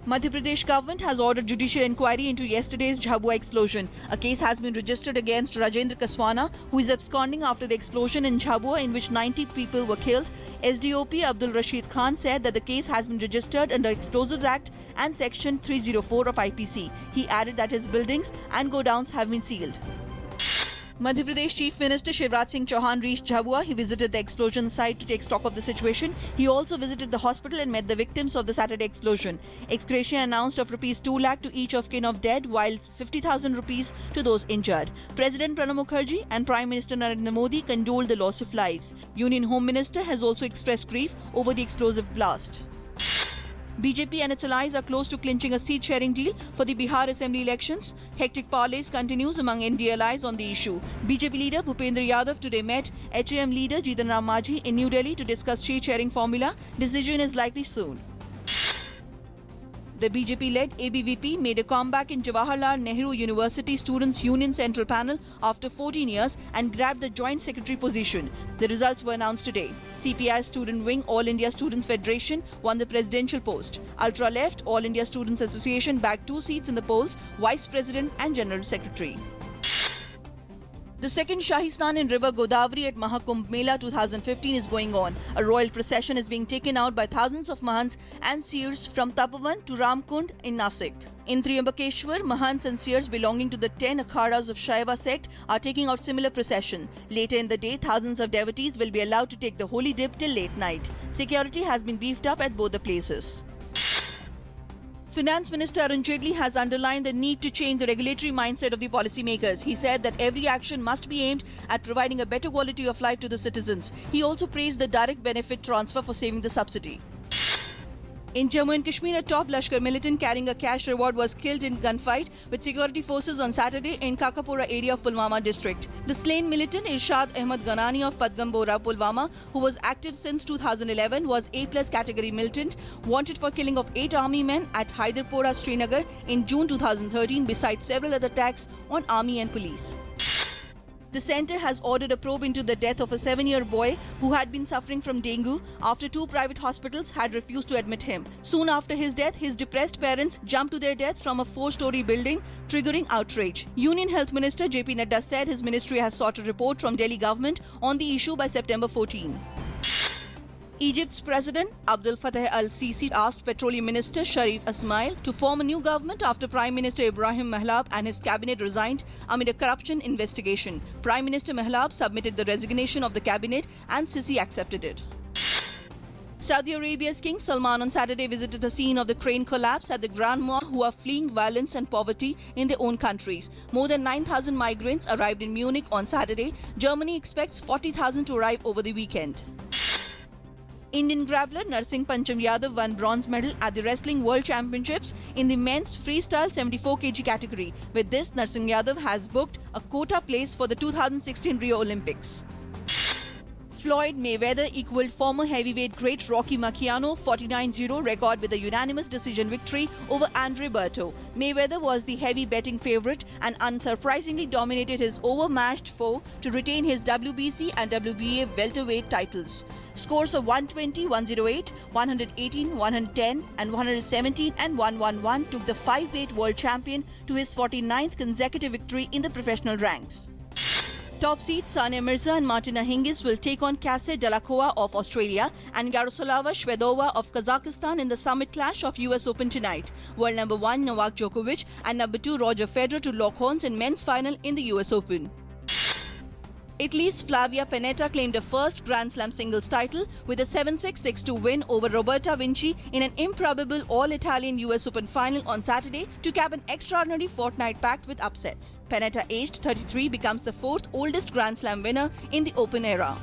Madhya Pradesh government has ordered judicial inquiry into yesterday's Jhabua explosion. A case has been registered against Rajendra Kaswana, who is absconding after the explosion in Jhabua in which 90 people were killed. SDOP Abdul Rashid Khan said that the case has been registered under Explosives Act and Section 304 of IPC. He added that his buildings and godowns have been sealed. Madhya Pradesh Chief Minister Shivraj Singh Chauhan reached Jhabua. He visited the explosion site to take stock of the situation. He also visited the hospital and met the victims of the Saturday explosion. Ex gratia announced of rupees 2 lakh to each of kin of dead, while 50,000 rupees to those injured. President Pranab Mukherjee and Prime Minister Narendra Modi condoled the loss of lives. Union Home Minister has also expressed grief over the explosive blast. BJP and its allies are close to clinching a seat-sharing deal for the Bihar Assembly elections. Hectic parleys continues among NDA allies on the issue. BJP leader Bhupendra Yadav today met HAM leader Jitan Ram Majhi in New Delhi to discuss seat-sharing formula. Decision is likely soon. The BJP-led ABVP made a comeback in Jawaharlal Nehru University Students' Union Central Panel after 14 years and grabbed the Joint Secretary position. The results were announced today. CPI Student Wing All India Students Federation won the presidential post. Ultra-Left All India Students Association bagged 2 seats in the polls, Vice President and General Secretary. The second Shahi Snan in River Godavari at Mahakumbh Mela 2015 is going on. A royal procession is being taken out by thousands of Mahants and seers from Tapovan to Ramkund in Nasik. In Triambakeshwar, Mahants and seers belonging to the 10 akhadas of Shaiva sect are taking out similar procession. Later in the day, thousands of devotees will be allowed to take the holy dip till late night. Security has been beefed up at both the places. Finance Minister Arun Jaitley has underlined the need to change the regulatory mindset of the policymakers. He said that every action must be aimed at providing a better quality of life to the citizens. He also praised the direct benefit transfer for saving the subsidy. In Jammu and Kashmir, a top Lashkar militant carrying a cash reward was killed in gunfight with security forces on Saturday in Kakapura area of Pulwama district. The slain militant Irshad Ahmad Ganani of Padgambora, Pulwama, who was active since 2011, was A+ category militant, wanted for killing of 8 army men at Haidarpora, Srinagar in June 2013, besides several other attacks on army and police. The centre has ordered a probe into the death of a 7-year boy who had been suffering from dengue after 2 private hospitals had refused to admit him. Soon after his death, his depressed parents jumped to their death from a 4-story building, triggering outrage. Union Health Minister JP Nadda said his ministry has sought a report from Delhi government on the issue by September 14. Egypt's President Abdel Fattah al-Sisi asked Petroleum Minister Sharif Ismail to form a new government after Prime Minister Ibrahim Mahlab and his cabinet resigned amid a corruption investigation. Prime Minister Mahlab submitted the resignation of the cabinet and Sisi accepted it. Saudi Arabia's King Salman on Saturday visited the scene of the crane collapse at the Grand Mosque, who are fleeing violence and poverty in their own countries. More than 9,000 migrants arrived in Munich on Saturday. Germany expects 40,000 to arrive over the weekend. Indian grappler Narsingh Pancham Yadav won bronze medal at the Wrestling World Championships in the men's freestyle 74 kg category. With this, Narsingh Yadav has booked a quota place for the 2016 Rio Olympics. Floyd Mayweather equaled former heavyweight great Rocky Marciano 49-0 record with a unanimous decision victory over Andre Berto. Mayweather was the heavy betting favorite and unsurprisingly dominated his overmatched foe to retain his WBC and WBA welterweight titles. Scores of 120, 108, 118, 110 and 117 and 111 took the 5-weight world champion to his 49th consecutive victory in the professional ranks. Top seeds Sania Mirza and Martina Hingis will take on Casey Delacoa of Australia and Yaroslava Shvedova of Kazakhstan in the summit clash of US Open tonight. World number 1 Novak Djokovic and number 2 Roger Federer to lock horns in men's final in the US Open. Italy's Flavia Pennetta claimed her first Grand Slam singles title with a 7-6, 6-2 win over Roberta Vinci in an improbable all-Italian US Open final on Saturday to cap an extraordinary fortnight packed with upsets. Pennetta, aged 33, becomes the 4th oldest Grand Slam winner in the Open era.